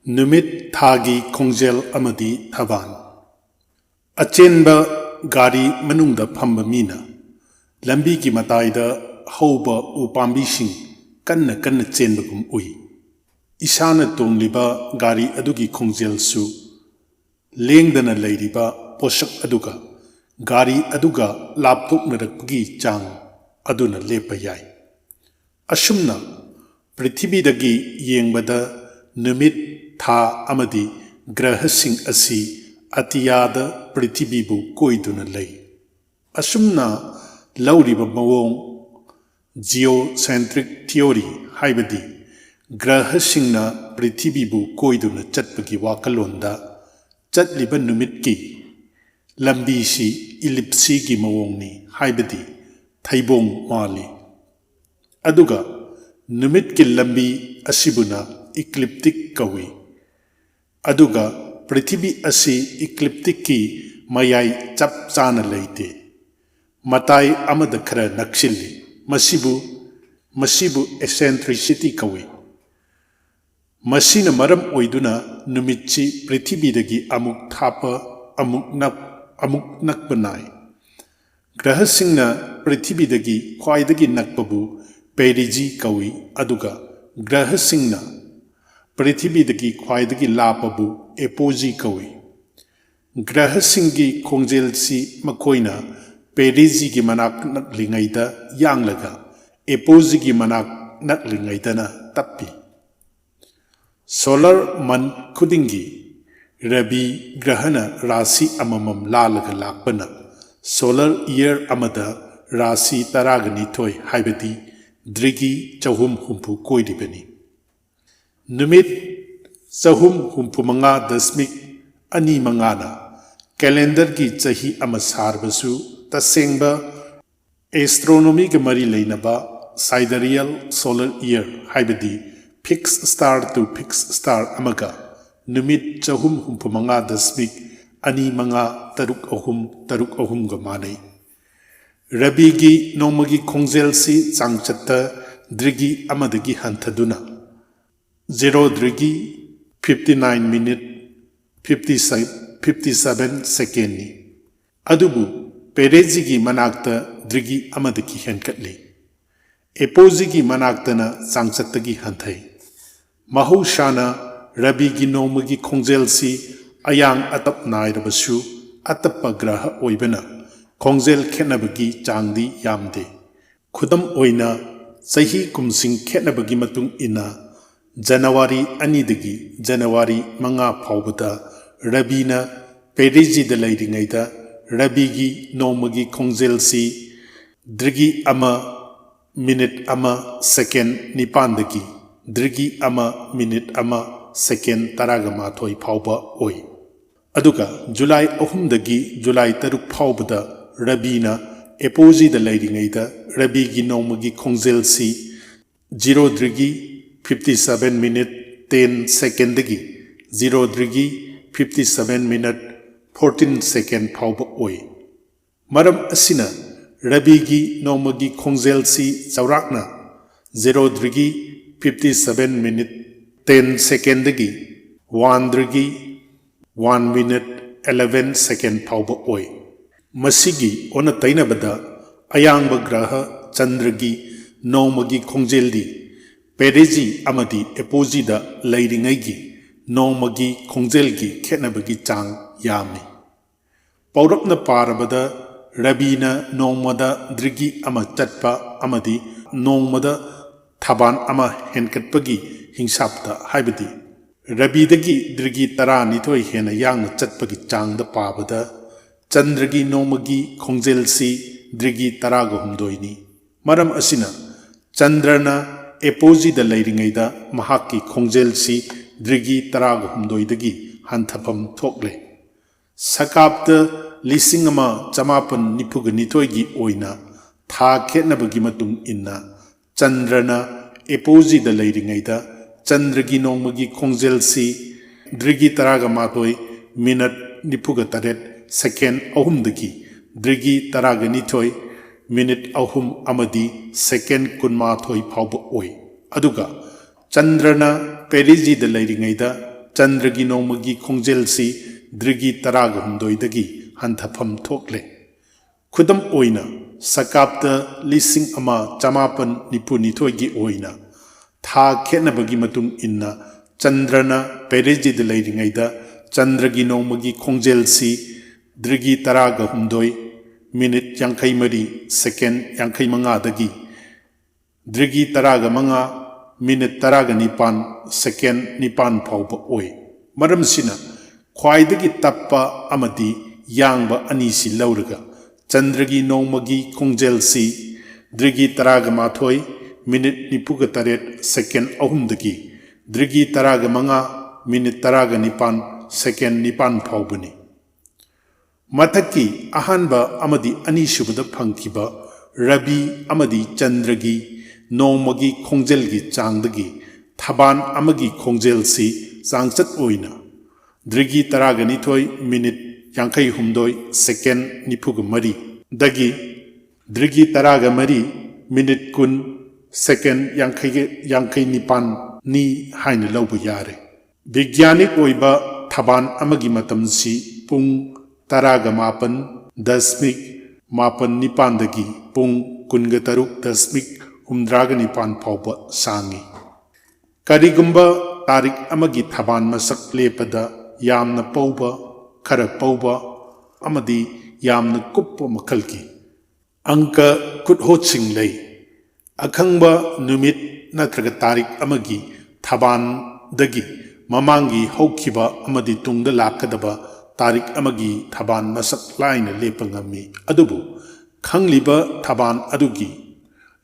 नुमित थागी खोंजेल अमदी थबान अचेनबा गाड़ी मनुंग फम्ब मीना लंबी की मताइद हौब उपाम्बिसिंग कन्न कन्न चेनबगुम उई इसाना तोंगलिबा गाड़ी अदुगी खोंजेलसु लेंगदना लैरिबा पोषक अदुगा गाड़ी अदुगा लापथोकनरकपगी चांग अदुना लेपा याय असुमना पृथ्वीदगी येंबदा नुमित था अमदी ग्रहसिंग असि अतियाद पृथ्वीबु कोइदुना लई असुमना लौरिबा मवोंग जियोसेंट्रिक थियोरी हाइबदी ग्रहसिंगना पृथ्वीबु कोइदुना चटपगी वाकलोंदा चटलिबा नुमितकी लंबीसी इलिप्सी की मवोंगनी हाइबदी थैबोंग माली अदुगा नुमित की लंबी असिबुना इक्लिप्टिक कवी अदुगा पृथ्वी असि इक्लिप्टिक की मयाई चप चाना लेते मताई अमद खर नक्सिली मसिबु एसेंट्रिसिटी कवी मसीन मरम ओइदुना नुमितची पृथ्वीदगी अमुक थाप अमुक नकबनाय ग्रहसिंगना पृथ्वीदगी ख्वाइदगी नकबबु पेरिजी कवी अदुगा ग्रहसिंगना पृथ्वीदगी ख्वाइदगी लापबु एपोजी कवी ग्रहसिंगी खोंजेलसी मखोइना पेरिजी की मनाक नकलिंगैदा यांगलगा एपोजी की मनाक नकलिंगैदना तप्पी सोलर मन खुदिंगी रवि ग्रहण राशि अममम लालगा लापना सोलर ईयर अमदा राशि तरागनिथोय हाइबदी द्रिगी चहुम हुंफु कोइदिबनी नुमित चहुम हुंफु मंगा दशमिक अनि मंगाना कैलेंडर की चही अमा सारबसु तसेंगबा एस्ट्रोनॉमी के मरी लेनबा साइडरियल सोलर ईयर हाइबदी fix star to fix star अमगा नुमित चहुम हुंफु मंगा दशमिक अनि मंगा तरुक अहुम ग मानै रबीगी नोमगी खोंजेलसी चांगचत द्रिगी अमदगी हंथदुना 0 द्रिगी 59 मिनट 57 सेकेंड अदुबु पेरेजी मनाक्ता द्रिगी अमदगी हेनकटली एपोजी मनाक्तना चांगचतगी हंथै महौसाना रबीगी नोमगी खोंजेलसी अयांग अतप नायरबसु अतप ग्रह ओइबना खोंजेल खेनबगी चांगदी यामदे खुदम ओइना सही कुमसिंग खेनबगी मतुंग इना जनवरी अनिदगी जनवरी मंगा फाउबदा रबीना पेरिजी द लैरिङैदा रबीगी नोमगी खोंजेलसी द्रिगी अमा मिनिट अमा सेकेंड निपानदगी द्रिगी अमा मिनिट अमा सेकेंड तरागमाथोय फाउबा ओइ अदुगा जुलाई अहुमदगी जुलाई तरुक फाउबदा रबीना एपोजी द लैरिङैदा रबीगी नोमगी खोंजेलसी 0 द्रिगी 57 मिनट 10 सेकेंडगी 0 द्रिगी 57 मिनट 14 सेकेंड फाउबा ओइ मरम असिना रबीगी नोमगी खोंजेलसी चौराकना 0 द्रिगी 57 मिनट 10 सेकेंडगी 1 द्रिगी 1 मिनट 11 सेकेंड फाउबा ओइ मसिगी ओना तैनबदा अयांग ग्रह चंद्रगी नोमगी खोंजेलदी पेरेजी अमदी एपोजीदा लैरिङैगी नोमगी खोंजेलगी खेनबगी चांग यामी पौरपना पारबदा रबीना नोमदा द्रिगी अमा चटपा अमदी नोमदा थबान अमा हेनकटपगी हिंसापता हाइबदी रबीदगी द्रिगी 12 हेन यांग चटपगी चांगदा पाबदा चंद्रगी नोमगी खोंजेलसी द्रिगी 13 मरम असिना चंद्रना एपोजी द लैरिङैदा महाकी खोंजेलसी द्रिगी 13 हंथफम थोकले सकाप्त लिसिंग अमा चमापन निफुगनिथोयगी ओइना था खेनबगी मतुंग इन्ना चंद्रना एपोजी द लैरिङैदा चंद्रगी नोमगी खोंजेलसी द्रिगी 13 मिनट 93 सेकेंड अहुमदगी द्रिगी 12 मिनट अहुम अमदी सेकेंड 12 फाउब ओइ अदुगा चंद्रना पेरिजी द लैरिङैदा चंद्रगी नोमगी खोंजेलसी द्रिगी तराग हुमदोइदगी हंथफम थोकले खुदम ओइना सकाप्त लिसिंग अमा चमापन निपुनिथोइगी ओइना था खेनबगी मतुंग इन्ना चंद्रना पेरेजिद लेरिंगैदा चंद्रगी नोमगी खोंजेलसी द्रिगी तराग हुमदोइ मिनिट यांखै मरी सेकेंड यांखै मंगादगी द्रिगी तराग मंगा मिनिट तराग निपान सेकेंड निपान फाउबा ओइ मरमसिना ख्वाइदगी तप्पा अमदी यांगबा अनीसी लौरगा चंद्रगी नोमगी खोंजेलसी द्रिगी तराग माथोइ मिनिट निपुगा तरेट सेकेंड अहुमदगी द्रिगी तराग मंगा मिनिट तराग निपान सेकेंड निपान फाउबनी मथकी अहानबा अमदी अनीसुबदा फंकिबा रवि अमदी चंद्रगी नोमगी खोंजेलगी चांगदगी थबान अमगी खोंजेलसी चांगचत ओइना द्रिगी तरागनिथोइ मिनिट यांखै हुमदोइ सेकेंड निफुग मरी दगी द्रिगी तराग मरी मिनिट कुन सेकेंड यांखै निपान नी हाइन लौब यारे विज्ञानिक ओइबा थबान अमगी मतमसी पुंग तराग मापन दशमिक मापन निपानदगी पुंग कुनग तरुक दशमिक हुमद्राग निपान फाउबा सांगी करिगुंबा तारीख अमगी थबान मसक लेपदा यामना पौबा खरा पौबा अमदी यामना कुप्पा मखलकी अंक कुटहोत्सिंग लई अखंबा नुमित नत्रग तारीख अमगी थबान दगी ममांगी हौखिबा अमदी तुंगदा लाकदबा तारीख अमगी थबान मसक लाइन लेपंगमी अदुबु खंगलिबा थबान अदुगी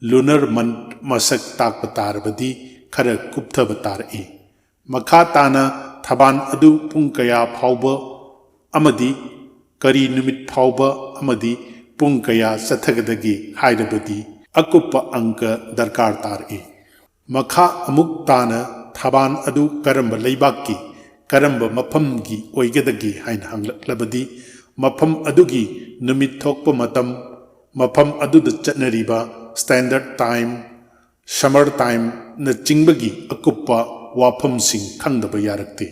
लुनर मंथ मसक ताकप तारबदी खरा कुप्थब तारई मखा ताना थबान अदु पुंग कया फाउबा अमदी करी नुमित फाउबा अमदी पुंग कया चथगदगी हाइरबदी अकुप्पा अंक दरकार तारई मखा अमुक ताना थबान अदु करंब लैबाकी करंब मफमगी ओइगदगी हाइन हंगलबदी मफम अदुगी नुमित थोकपा मतम मफम अदुद चटनरिबा स्टैंडर्ड टाइम समर टाइम न चिंबगी अकुप्पा वाफम सिंह खंगदबा यारक्ते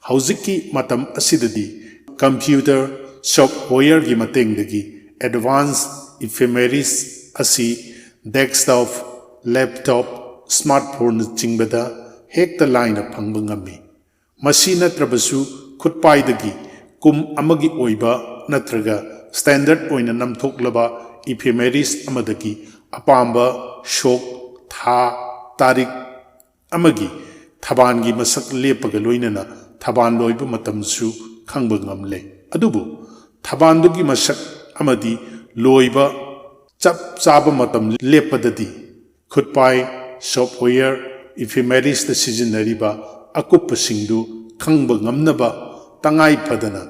हौजिकी मतम असिददी कंप्यूटर सॉफ्टवेयर की मतेंगदगी एडवांस इफेमेरिस असि डेस्कटॉप लैपटॉप स्मार्टफोन चिंबदा हेक्ता लाइन फंगबा ngami मसी नत्रबसु खुदपाइदगी कुम अमगी ओइबा नत्रगा स्टैंडर्ड ओइना नमथोकलबा इफेमेरिस अमदगी अपाम्बा शोक था तारीख अमगी थबानगी मसक लेपगा लोइनना थबान लोइबा मतमसु खंगबा ngamle अदुबु थबानदुगी मसक अमदी लोइबा चप चाबा मतम लेपददी खुदपाइ सॉफ्टवेयर इफेमेरिस द सिजनरिबा अकुप सिंधु खंगबा ngamnaba तंगाई फदना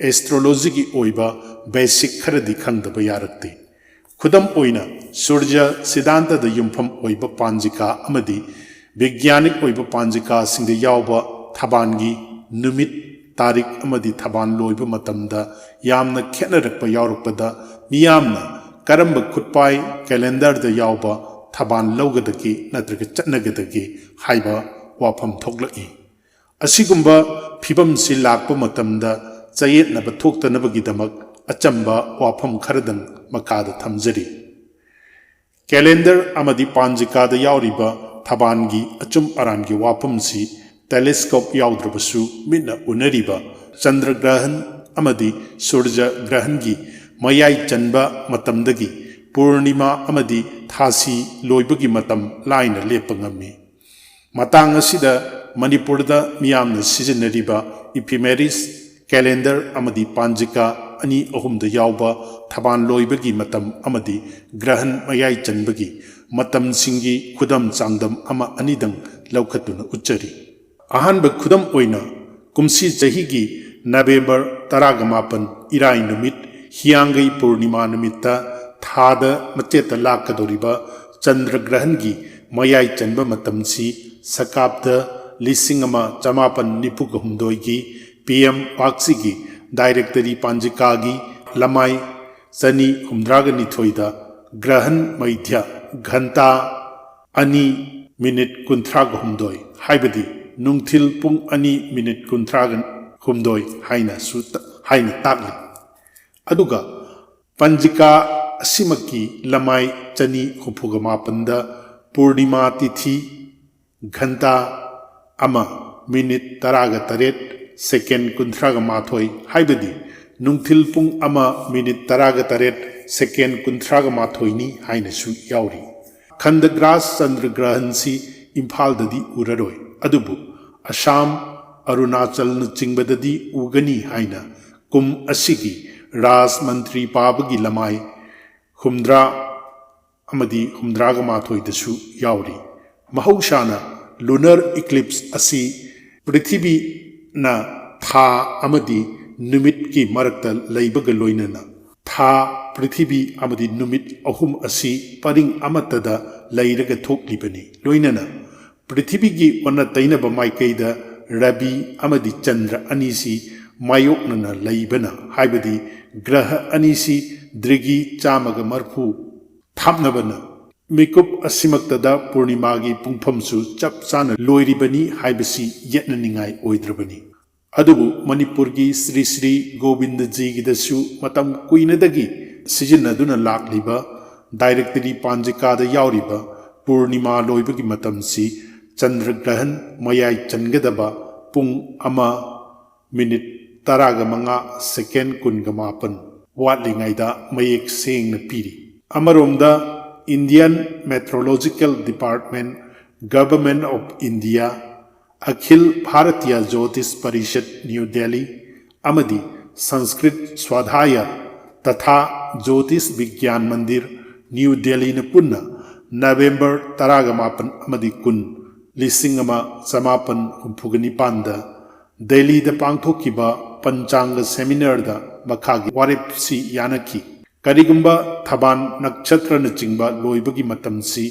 एस्ट्रोलॉजी की ओइबा बेसिक खरदी खंगदबा यारक्ते खुदम ओइना सूर्य सिद्धांत द युमफम ओइबा पांजिका अमदी वैज्ञानिक ओइबा पांजिका सिंगदे यावबा थबानगी नुमित तारीख अमदी थबान लोइबा मतमदा यामना खेनरकपा यावरकपदा मियामना करंब खुदपाइ कैलेंडर द यावबा थबान लौगदगी नत्रग चटनगदगी हाइबा वाफम थोकलई असिगुंबा फिबम सि लाकपा मतमदा चयेतनब थोक्तनबगिदमक अचंबा वाफम खरदंग मकादा थमजरी कैलेंडर अमदी पांजिकादा यावरिबा थबानगी अचुम अरानगी वाफमसी टेलीस्कोप यावद्रबसु मिना उनरिबा चंद्र ग्रहण अमदी सूर्य ग्रहण की मयाई चनबा मतमदगी पूर्णिमा अमदी थासी लोइबगी मतम लाइन लेपंगमी मतंग असिदा मणिपुरदा मियामना सिजनरिबा इफेमेरिस कैलेंडर अमदी पांजिका अनि अहुमदा यावबा थबान लोइबगी मतम अमदी ग्रहण मयाई चनबगी मतम सिंगी खुदम चांगदम अमा अनिदंग लौखतुना उच्चरी अहानब खुदम ओइना कुमसी चहीगी नवेंबर 18 इराई नुमित हियांगई पूर्णिमा नुमित्ता थाद मचेत लाकदोरिबा चंद्र ग्रहण की मयाई चनब मतमसी सकाब्द 1994 की PM पाक्सी की डायरेक्टरी पांजिका की लमाई चनी हुमद्रागनिथोइदा ग्रहण मैध्य घंटा अनि मिनिट 38 हाइबदी नुंथिल पुंग अनि मिनिट कुंथ्रागन हुमदोय हाइना ताकली अदुगा पंजिका असिमकी लमाई चनी हुफुगा मापंदा पूर्णिमा तिथि घंटा अमा मिनिट तरागा तरेट सेकेंड कुंथ्रागा माथोय हाइबदी नुंथिल पुंग अमा मिनिट तरागा तरेट सेकेंड कुंथ्रागा माथोयनी हाइनसु यावरी खंडग्रास चंद्र ग्रहण सी इम्फाल ददी उररोय अदुबु असम अरुणाचल न चिंगबददी उगनी हाइना कुम असिगी राज मंत्री पाबगी लमाई हुमद्रा अमदी हुमद्रागा माथोयदसु यावरी महौसाना लूनर इक्लिप्स असी पृथ्वी ना था अमदी नुमित की मरकता लैबगा लोइनना था पृथ्वी अमदी नुमित अहुम असी परिंग अमतदा लैरगा थोकलिबनी लोइनना पृथ्वी की वना तैनबा माइकैदा रवि अमदी चंद्र अनीसी मायोकनना लैबना हाइबदी ग्रह अनीसी द्रिगी चामगा मरफु थापनबना मिकुप असिमक्तदा पूर्णिमा की पुंफमसु चप चाना लोइरिबनी हाइबसी यत्ननिंगाई ओइद्रबनी अदुबु मणिपुर की श्री श्री गोविंद जी की दसु मतम कुइनदगी सिजनदुना लाक्लिबा डायरेक्टरी पांजिकादा यावरिबा पूर्णिमा लोइबगी मतमसी चंद्र ग्रहण मयाई चनगदबा पुंग अमा मिनिट तरागा मंगा सेकेंड कुनगा मापन वाटलिंगाइदा मयेक सेंगना पीरी अमरोमदा Indian meteorological department government of India Akhil Bharatiya Jyotish परिषद न्यू दिल्ली अमदी संस्कृत स्वाध्याय तथा ज्योतिष विज्ञान मंदिर न्यू दिल्ली ने पुन्ना नवंबर तरागा मापन अमदी कुन लिसिंगमा समापन हुफुगनिपान दिल्ली द पांथोकिबा पंचांग सेमिनार द मखागी वारेपसी यानकी करिगुंबा थबान नक्षत्र न चिंबा लोइबगी मतमसी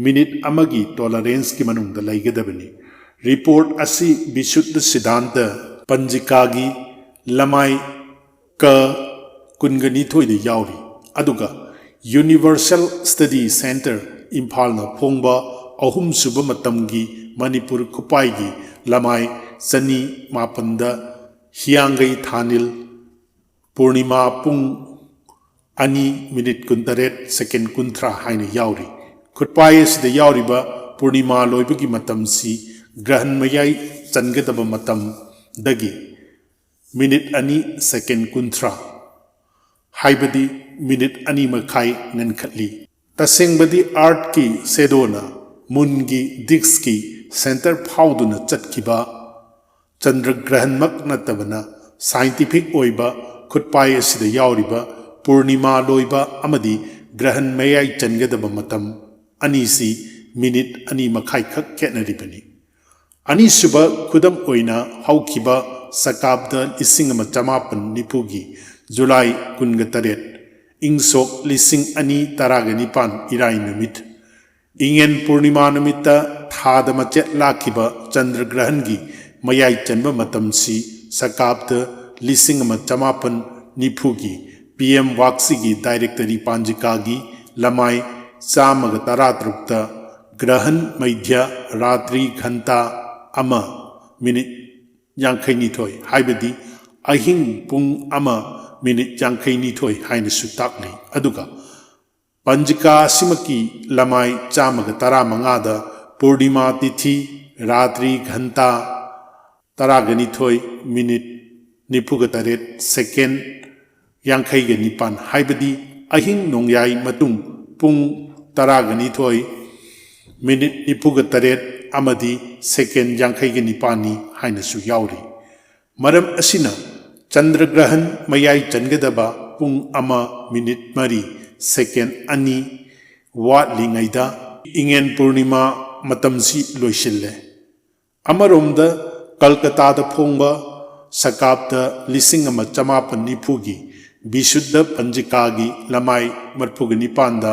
मिनिट अमगी टॉलरेंस की मनुंग लैगदबनी रिपोर्ट असी विशुद्ध सिद्धांत पंजिकागी लमाई क कुनगनिथोइद यावरी अदुगा यूनिवर्सल स्टडी सेंटर इम्फाल न फोंबा अहुम सुब मतमगी मणिपुर खुपाईगी लमाई चनी मापंद हियांगई थानिल पूर्णिमा पुंग अनि मिनिट कुंतरेट सेकेंड कुंथ्रा हाइन यावरी खुपाई सिद यावरीबा पूर्णिमा लोइबगी मतमसी ग्रहण मयाई चनगदब मतम दगी मिनिट अनि सेकेंड कुंथ्रा हाइबदी मिनिट अनि मखाई ननखली तसेंगबदी आर्ट की सेडोना मुन की दिक्स की सेंटर फाउदुना चटकिबा चंद्र ग्रहण मक नतबना साइंटिफिक ओइबा खुटपाई असिद यावरिबा पूर्णिमा लोइबा अमदी ग्रहण मयाई चनगदब मतम अनीसी मिनिट अनि मखाई खक केनरिबनी अनीसुब खुदम ओइना हौखिबा सकाब्द लिसिंग अमा चमापन निफुगी जुलाई कुनग तरेट इंगसोक लिसिंग अनि तराग निपान इराई नुमित इंगेन पूर्णिमा नुमित थाद मचेत लाखिबा चंद्र ग्रहण की मयाई चनब मतमसी सकाब्द लिसिंग अमा चमापन निफुगी पीएम वाक्सी की डायरेक्टरी पांजिकागी लमाई चामग तरातरुक्त ग्रहण मध्य रात्रि घंटा अमा मिनिट यांखैनिथोय हाइबदी अहिंग पुंग अमा मिनिट यांखैनिथोय हाइनसु ताकली अदुगा पंजिका सिमकी लमाई चामग तरा मंगादा पूर्णिमा तिथि रात्रि घंटा तरागनिथोय मिनिट निफुग तरेट सेकेंड यांखैग निपान हाइबदी अहिंग नोंयाई मतुंग पुंग तरागनिथोय मिनिट निफुग तरेट अमदी सेकेंड यांखैग निपानी हाइनसु यावरी मरम असिना चंद्र ग्रहण मयाई चनगदबा पुंग अमा मिनिट मरी सेकेंड अनि वाटलिंगैदा इंगेन पूर्णिमा मतमसी लोइसिल्ले अमरोमद कलकत्ता फोंबा सकाब्द लिसिंग अमा चमापन निफुगी विशुद्ध पंजिकागी लमाई मरफुग निपानदा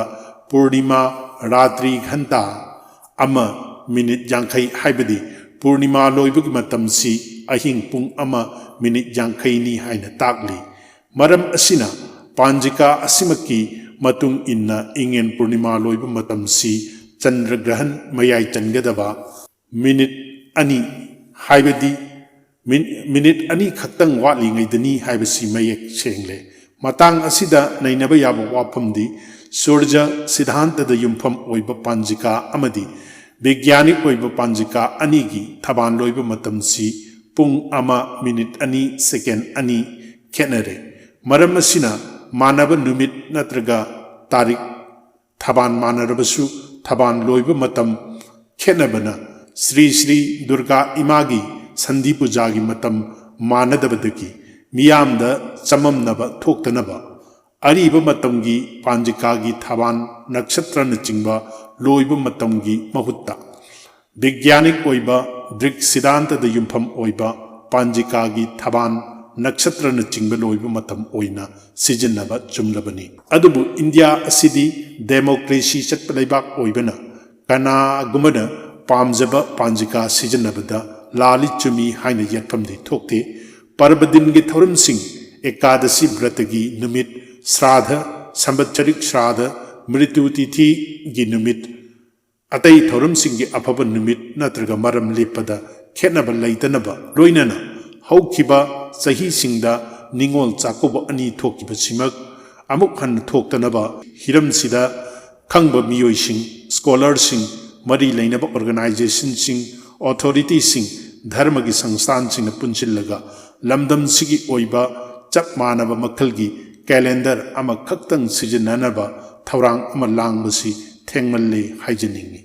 पूर्णिमा रात्रि घंटा अमा मिनिट यांखै हाइबदी पूर्णिमा लोइबगी मतमसी अहिंग पुंग अमा मिनिट यांखैनी हाइना ताकली मरम असिना पांजिका असिमकी मतुंग इन्ना इंगेन पूर्णिमा लोइब मतमसी चंद्र ग्रहण मयाई चनगदबा मिनिट अनि हाइबदी मिनिट अनी खक्तंग वाटलीङैदनी हाइबसी मयेक सेंगले मतंग असिदा नैनब याब वाफमदी सूर्य सिद्धांतद युमफम ओइब पांजिका अमदी वैज्ञानिक ओइब पांजिका अनीगी थबान लोइब मतमसी पुंग अमा मिनिट अनी सेकेंड अनी खेनरे मरम असिना मानव नुमित नत्रगा तारीख थबान मानरबसु थबान लोइब मतम खेनबना श्री श्री दुर्गा इमागी संधि पूजागी मतम मानदबदगी मियामद चममनब थोक्तनब अरीब मतमगी पांजिकागी थबान नक्षत्र नचिंब लोइब मतमगी महुत्ता वैज्ञानिक ओइब दृक सिद्धांतद युमफम ओइब पांजिकागी थबान नक्षत्र नचिंब लोइब मतम ओइना सिजनब चुमलबनी अदुबु इंडिया असिदी डेमोक्रेसी चटप लेबाक ओइबना कनागुमना पामजब पांजिका सिजनबदा लाली चुमी हाइन यटफमदी थोक्ते पर्वदिन की थौरम सिंह एकादशी व्रत की नुमित श्राद्ध संवत्सरिक श्राद्ध मृत्यु तिथि की नुमित अतई थौरम सिंह की अफब नुमित नत्रगा मरम लेपद खेनब लैतनब लोइनना हौखिबा सही सिंगदा निंगोल चाकोब अनी थोकिबा सिमक अमुक हन थोक्तनब हिरम सिदा खंगब मियोइसिंग स्कॉलरसिंग मरी लेनब ऑर्गेनाइजेशन सिंग ऑथोरिटी सिंग धर्म की संस्थान सिंह पुंसिलगा लमदम सिगी ओइबा चप मानब मखल की कैलेंडर अमा खक्तंग सिजननब थौरांग अमा लांगबसी थेंगमल्ले हाइजनिंगी।